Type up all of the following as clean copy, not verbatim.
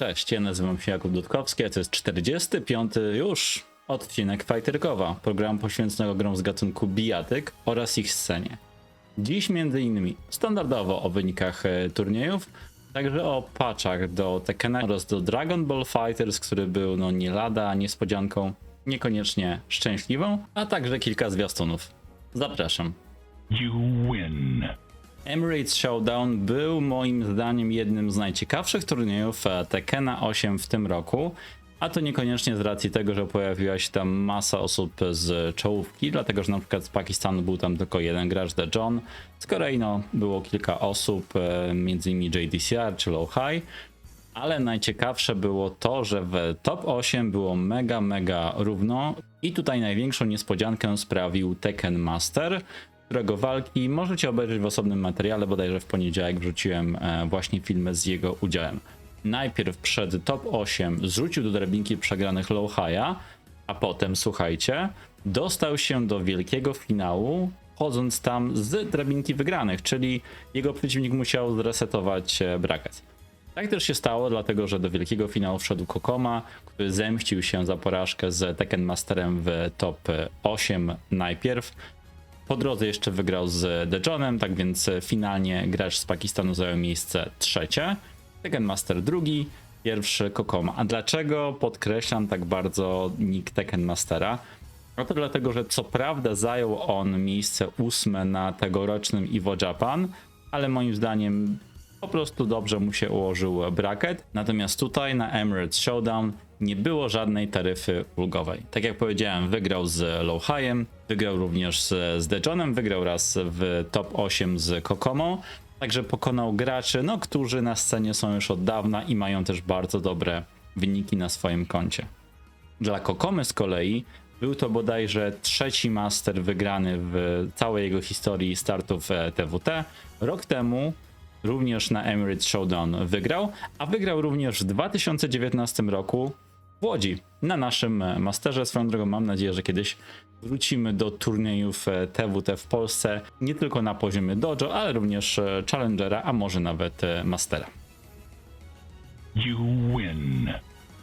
Cześć, ja nazywam się Jakub Dudkowski, a to jest 45. już odcinek Fighterkowa, programu poświęconego grom z gatunku bijatyk oraz ich scenie. Dziś m.in. standardowo o wynikach turniejów, także o patchach do Tekkena oraz do Dragon Ball FighterZ, który był nie lada niespodzianką, niekoniecznie szczęśliwą, a także kilka zwiastunów. Zapraszam. You win. Emirates Showdown był moim zdaniem jednym z najciekawszych turniejów Tekkena 8 w tym roku, a to niekoniecznie z racji tego, że pojawiła się tam masa osób z czołówki, dlatego że na przykład z Pakistanu był tam tylko jeden gracz, The John, z Korei było kilka osób, m.in. JDCR czy Low High, ale najciekawsze było to, że w top 8 było mega równo i tutaj największą niespodziankę sprawił Tekken Master, którego walki możecie obejrzeć w osobnym materiale, bodajże w poniedziałek wrzuciłem właśnie filmy z jego udziałem. Najpierw przed top 8 zrzucił do drabinki przegranych Low High'a, a potem, słuchajcie, dostał się do wielkiego finału, chodząc tam z drabinki wygranych, czyli jego przeciwnik musiał zresetować bracket. Tak też się stało, dlatego że do wielkiego finału wszedł Kokoma, który zemścił się za porażkę z Tekken Masterem w top 8 najpierw. Po drodze jeszcze wygrał z The Johnem, tak więc finalnie gracz z Pakistanu zajął miejsce trzecie, Tekken Master drugi, pierwszy Kokoma. A dlaczego podkreślam tak bardzo nick Tekken Mastera? No to dlatego, że co prawda zajął on miejsce 8 na tegorocznym Evo Japan, ale moim zdaniem po prostu dobrze mu się ułożył bracket. Natomiast tutaj na Emirates Showdown nie było żadnej taryfy ulgowej. Tak jak powiedziałem, wygrał z Low High'em, wygrał również z The Johnem, wygrał raz w top 8 z Kokomą, także pokonał graczy, którzy na scenie są już od dawna i mają też bardzo dobre wyniki na swoim koncie. Dla Kokomy z kolei był to bodajże trzeci master wygrany w całej jego historii startów TWT. Rok temu również na Emirates Showdown wygrał, a wygrał również w 2019 roku w Łodzi na naszym masterze. Swoją drogą mam nadzieję, że kiedyś wrócimy do turniejów TWT w Polsce, nie tylko na poziomie dojo, ale również challengera, a może nawet mastera. You win.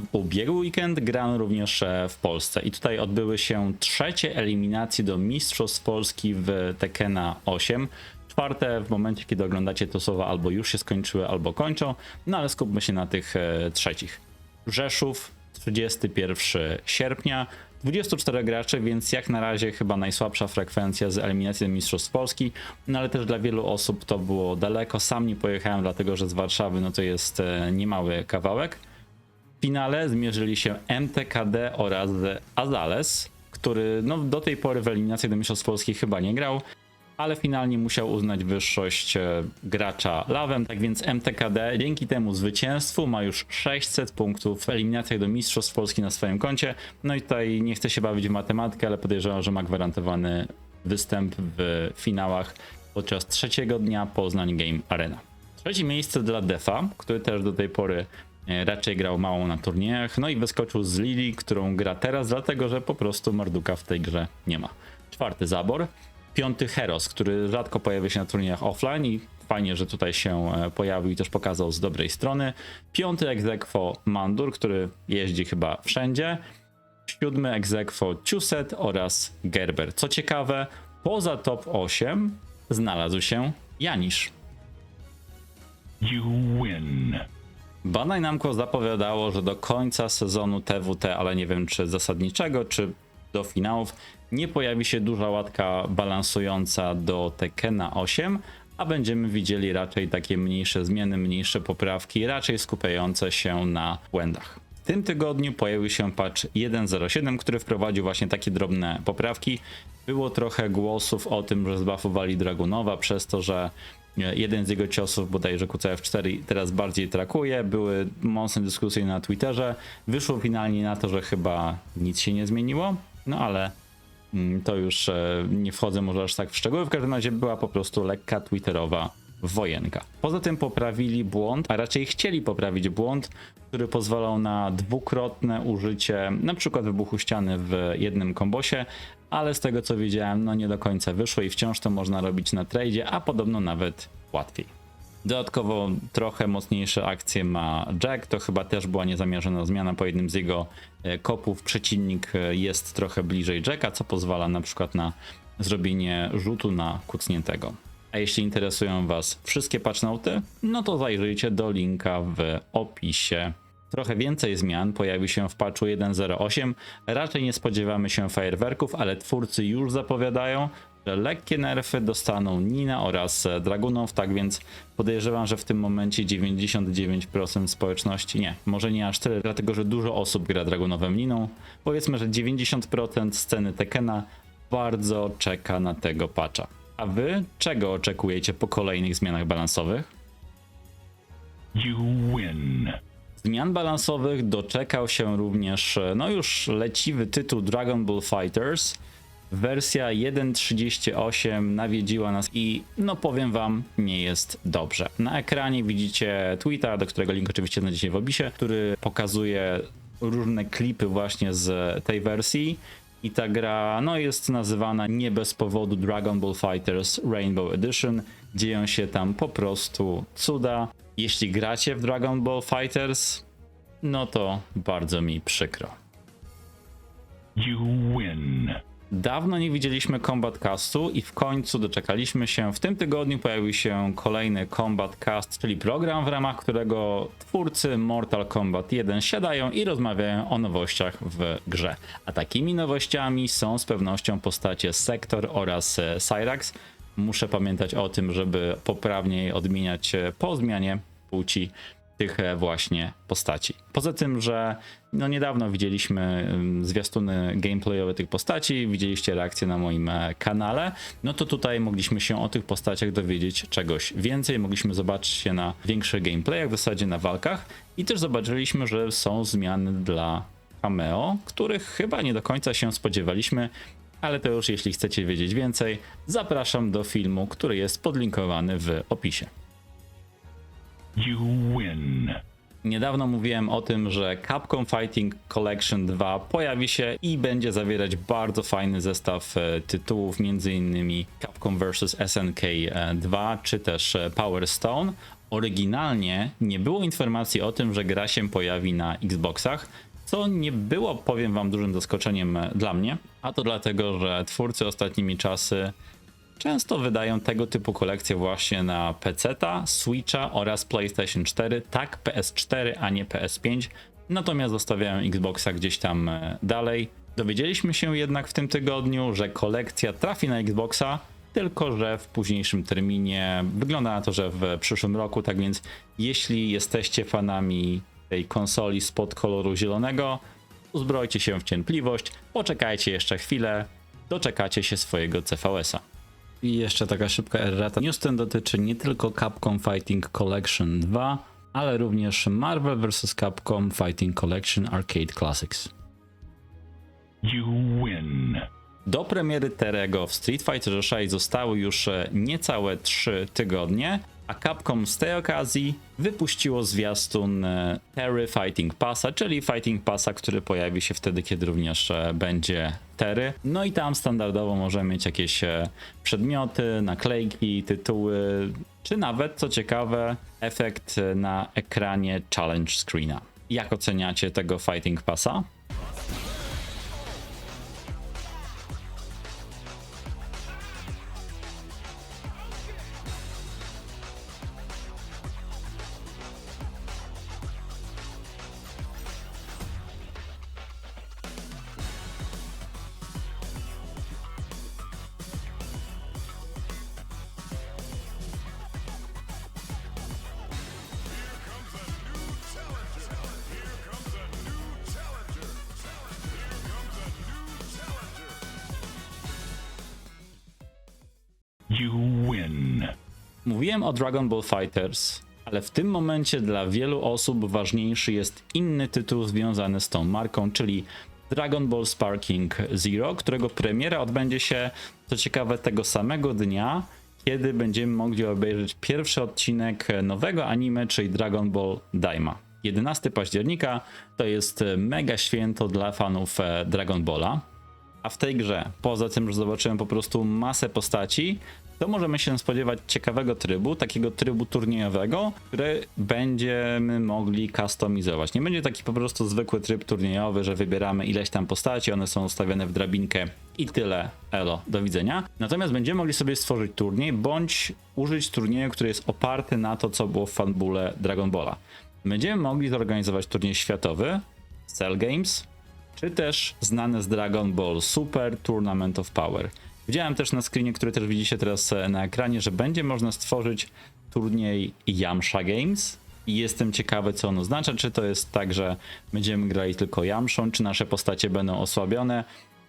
W ubiegły weekend grano również w Polsce i tutaj odbyły się trzecie eliminacje do Mistrzostw Polski w Tekkena 8. Czwarte w momencie, kiedy oglądacie to słowa albo już się skończyły, albo kończą, ale skupmy się na tych trzecich. Rzeszów, 31 sierpnia, 24 graczy, więc jak na razie chyba najsłabsza frekwencja z eliminacji do Mistrzostw Polski, ale też dla wielu osób to było daleko. Sam nie pojechałem, dlatego że z Warszawy to jest niemały kawałek. W finale zmierzyli się MTKD oraz Azales, który do tej pory w eliminacji do Mistrzostw Polski chyba nie grał, ale finalnie musiał uznać wyższość gracza lawem, tak więc MTKD dzięki temu zwycięstwu ma już 600 punktów w eliminacjach do Mistrzostw Polski na swoim koncie. No i tutaj nie chcę się bawić w matematykę, ale podejrzewam, że ma gwarantowany występ w finałach podczas trzeciego dnia Poznań Game Arena. Trzecie miejsce dla Defa, który też do tej pory raczej grał mało na turniejach, i wyskoczył z Lili, którą gra teraz, dlatego że po prostu Marduka w tej grze nie ma. Czwarty Zabor. Piąty Heros, który rzadko pojawia się na turniejach offline i fajnie, że tutaj się pojawił i też pokazał z dobrej strony. Piąty Exequo Mandur, który jeździ chyba wszędzie. Siódmy Exequo Ciuset oraz Gerber. Co ciekawe, poza top 8 znalazł się Janisz. You win. Bandai Namco zapowiadało, że do końca sezonu TWT, ale nie wiem czy zasadniczego, czy do finałów, nie pojawi się duża łatka balansująca do Tekkena 8, a będziemy widzieli raczej takie mniejsze zmiany, mniejsze poprawki, raczej skupiające się na błędach. W tym tygodniu pojawił się patch 1.07, który wprowadził właśnie takie drobne poprawki. Było trochę głosów o tym, że zbuffowali Dragunowa przez to, że jeden z jego ciosów, bodajże QCF4, teraz bardziej trakuje. Były mocne dyskusje na Twitterze. Wyszło finalnie na to, że chyba nic się nie zmieniło, ale to już nie wchodzę może aż tak w szczegóły. W każdym razie była po prostu lekka twitterowa wojenka. Poza tym poprawili błąd, a raczej chcieli poprawić błąd, który pozwalał na dwukrotne użycie na przykład wybuchu ściany w jednym kombosie, ale z tego co widziałem, nie do końca wyszło i wciąż to można robić na tradzie, a podobno nawet łatwiej. Dodatkowo trochę mocniejsze akcje ma Jack, to chyba też była niezamierzona zmiana, po jednym z jego kopów przeciwnik jest trochę bliżej Jacka, co pozwala na przykład na zrobienie rzutu na kucniętego. A jeśli interesują Was wszystkie patchnoty, no to zajrzyjcie do linka w opisie. Trochę więcej zmian pojawi się w patchu 1.08. Raczej nie spodziewamy się fajerwerków, ale twórcy już zapowiadają, że lekkie nerfy dostaną Nina oraz Dragunov, tak więc podejrzewam, że w tym momencie 99% społeczności, nie, może nie aż tyle, dlatego że dużo osób gra Dragunowem Niną. Powiedzmy, że 90% sceny Tekkena bardzo czeka na tego patcha. A wy czego oczekujecie po kolejnych zmianach balansowych? You win. Zmian balansowych doczekał się również, no już leciwy tytuł Dragon Ball FighterZ. Wersja 1.38 nawiedziła nas i no powiem wam, nie jest dobrze. Na ekranie widzicie tweeta, do którego link oczywiście znajdziecie w opisie, który pokazuje różne klipy właśnie z tej wersji. I ta gra no jest nazywana nie bez powodu Dragon Ball FighterZ Rainbow Edition. Dzieją się tam po prostu cuda. Jeśli gracie w Dragon Ball FighterZ, no to bardzo mi przykro. You win. Dawno nie widzieliśmy Combat Castu i w końcu doczekaliśmy się. W tym tygodniu pojawił się kolejny Combat Cast, czyli program, w ramach którego twórcy Mortal Kombat 1 siadają i rozmawiają o nowościach w grze. A takimi nowościami są z pewnością postacie Sektor oraz Cyrax. Muszę pamiętać o tym, żeby poprawniej odmieniać po zmianie płci tych właśnie postaci. Poza tym, że no niedawno widzieliśmy zwiastuny gameplayowe tych postaci, widzieliście reakcję na moim kanale, no to tutaj mogliśmy się o tych postaciach dowiedzieć czegoś więcej, mogliśmy zobaczyć się na większych gameplayach, w zasadzie na walkach i też zobaczyliśmy, że są zmiany dla cameo, których chyba nie do końca się spodziewaliśmy, ale to już jeśli chcecie wiedzieć więcej, zapraszam do filmu, który jest podlinkowany w opisie. You win. Niedawno mówiłem o tym, że Capcom Fighting Collection 2 pojawi się i będzie zawierać bardzo fajny zestaw tytułów, m.in. Capcom vs SNK 2 czy też Power Stone. Oryginalnie nie było informacji o tym, że gra się pojawi na Xboxach, co nie było, powiem wam, dużym zaskoczeniem dla mnie, a to dlatego, że twórcy ostatnimi czasy często wydają tego typu kolekcje właśnie na PC-ta, Switcha oraz PlayStation 4, tak PS4, a nie PS5, natomiast zostawiają Xboxa gdzieś tam dalej. Dowiedzieliśmy się jednak w tym tygodniu, że kolekcja trafi na Xboxa, tylko że w późniejszym terminie. Wygląda na to, że w przyszłym roku, tak więc jeśli jesteście fanami tej konsoli spod koloru zielonego, uzbrojcie się w cierpliwość, poczekajcie jeszcze chwilę, doczekacie się swojego CVS-a. I jeszcze taka szybka errata. News ten dotyczy nie tylko Capcom Fighting Collection 2, ale również Marvel vs. Capcom Fighting Collection Arcade Classics. You win. Do premiery Terego w Street Fighter 6 zostały już niecałe 3 tygodnie, a Capcom z tej okazji wypuściło zwiastun Terry Fighting Passa, czyli Fighting Passa, który pojawi się wtedy, kiedy również będzie Terry. No i tam standardowo możemy mieć jakieś przedmioty, naklejki, tytuły, czy nawet, co ciekawe, efekt na ekranie challenge screena. Jak oceniacie tego Fighting Passa? You win. Mówiłem o Dragon Ball FighterZ, ale w tym momencie dla wielu osób ważniejszy jest inny tytuł związany z tą marką, czyli Dragon Ball Sparking Zero, którego premiera odbędzie się, co ciekawe, tego samego dnia, kiedy będziemy mogli obejrzeć pierwszy odcinek nowego anime, czyli Dragon Ball Daima. 11 października to jest mega święto dla fanów Dragon Balla. A w tej grze, poza tym, że zobaczymy po prostu masę postaci, to możemy się spodziewać ciekawego trybu, takiego trybu turniejowego, który będziemy mogli customizować. Nie będzie taki po prostu zwykły tryb turniejowy, że wybieramy ileś tam postaci, one są ustawione w drabinkę i tyle, elo, do widzenia. Natomiast będziemy mogli sobie stworzyć turniej, bądź użyć turnieju, który jest oparty na to, co było w fanbule Dragon Balla. Będziemy mogli zorganizować turniej światowy, Cell Games, czy też znane z Dragon Ball Super Tournament of Power. Widziałem też na screenie, który też widzicie teraz na ekranie, że będzie można stworzyć turniej Yamcha Games i jestem ciekawy, co on oznacza. Czy to jest tak, że będziemy grali tylko Yamszą, czy nasze postacie będą osłabione.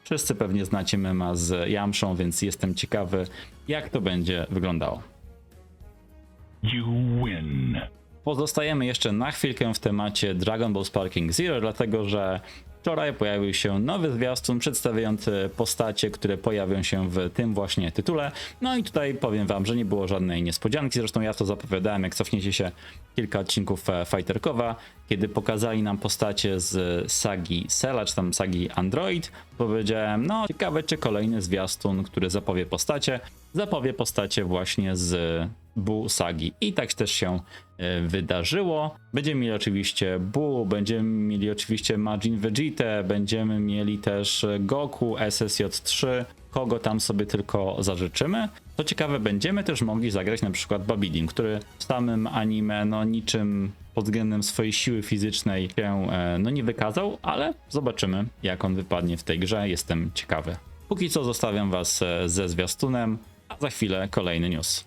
Wszyscy pewnie znacie mema z Yamszą, więc jestem ciekawy, jak to będzie wyglądało. You win. Pozostajemy jeszcze na chwilkę w temacie Dragon Ball Sparking Zero, dlatego że wczoraj pojawił się nowy zwiastun przedstawiający postacie, które pojawią się w tym właśnie tytule. No i tutaj powiem wam, że nie było żadnej niespodzianki, zresztą ja to zapowiadałem, jak cofniecie się kilka odcinków Fighterkowa, kiedy pokazali nam postacie z sagi Cella, czy tam sagi Android, powiedziałem, no ciekawe, czy kolejny zwiastun, który zapowie postacie właśnie z Buu sagi. I tak też się wydarzyło. Będziemy mieli oczywiście Buu, będziemy mieli oczywiście Majin Vegeta, będziemy mieli też Goku, SSJ3, kogo tam sobie tylko zażyczymy. Co ciekawe, będziemy też mogli zagrać na przykład Babidin, który w samym anime no niczym pod względem swojej siły fizycznej się no nie wykazał, ale zobaczymy, jak on wypadnie w tej grze. Jestem ciekawy. Póki co zostawiam was ze zwiastunem, a za chwilę kolejny news.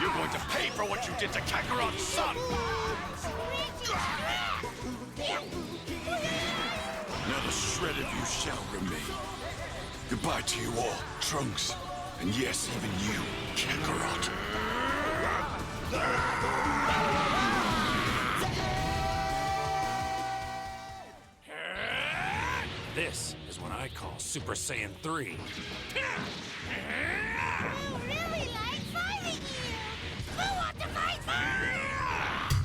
You're going to pay for what you did to Kakarot's son! Not a shred of you shall remain. Goodbye to you all, Trunks. And yes, even you, Kakarot. This is what I call Super Saiyan 3. Really like fighting you! Who wants to fight first?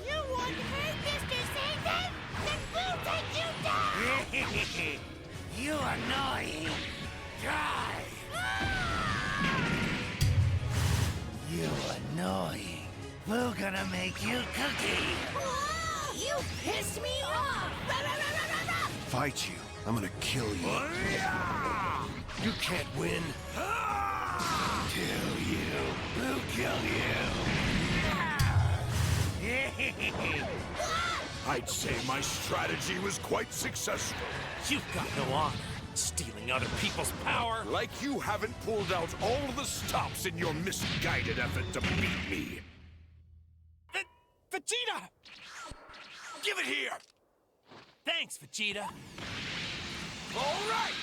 You want to hurt Mr. Satan? Then we'll take you down! You annoying! Die! You annoying! We're gonna make you cookie! Whoa! You pissed me off! Fight you. I'm gonna kill you. You can't win. Kill you. We'll kill you. I'd say my strategy was quite successful. You've got no honor, stealing other people's power. Like you haven't pulled out all the stops in your misguided effort to beat me. Vegeta! Give it here! Thanks, Vegeta. All right!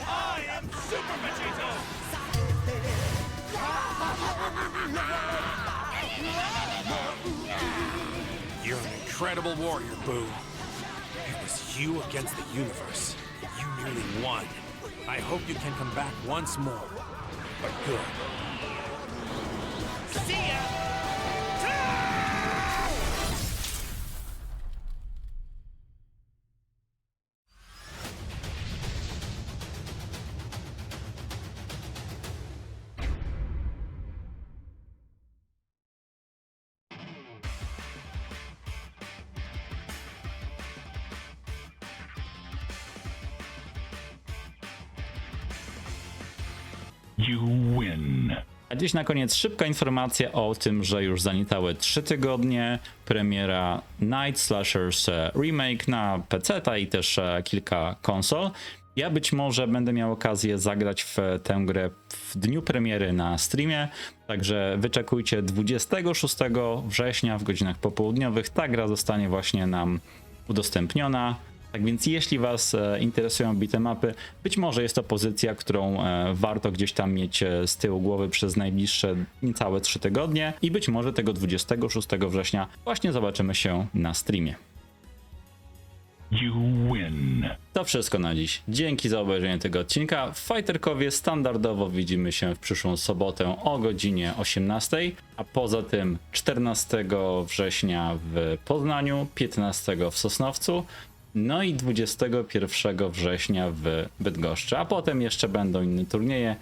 I am Super Vegeta! You're an incredible warrior, Boo. It was you against the universe. You nearly won. I hope you can come back once more. But good. See ya! You win. A dziś na koniec szybka informacja o tym, że już zanietały 3 tygodnie premiera Night Slashers Remake na PC-ta i też kilka konsol. Ja być może będę miał okazję zagrać w tę grę w dniu premiery na streamie, także wyczekujcie 26 września w godzinach popołudniowych. Ta gra zostanie właśnie nam udostępniona. Tak więc jeśli was interesują beatemapy, być może jest to pozycja, którą warto gdzieś tam mieć z tyłu głowy przez najbliższe niecałe 3 tygodnie i być może tego 26 września właśnie zobaczymy się na streamie. You win. To wszystko na dziś. Dzięki za obejrzenie tego odcinka. W Fighterkowie standardowo widzimy się w przyszłą sobotę o godzinie 18, a poza tym 14 września w Poznaniu, 15 w Sosnowcu, no i 21 września w Bydgoszczy, a potem jeszcze będą inne turnieje,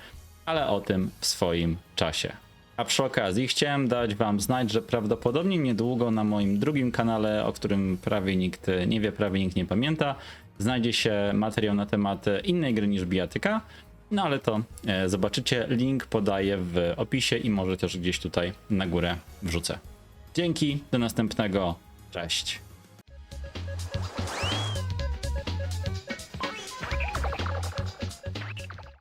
ale o tym w swoim czasie. A przy okazji chciałem dać wam znać, że prawdopodobnie niedługo na moim drugim kanale, o którym prawie nikt nie wie, prawie nikt nie pamięta, znajdzie się materiał na temat innej gry niż bijatyka, no ale to zobaczycie, link podaję w opisie i może też gdzieś tutaj na górę wrzucę. Dzięki, do następnego, cześć.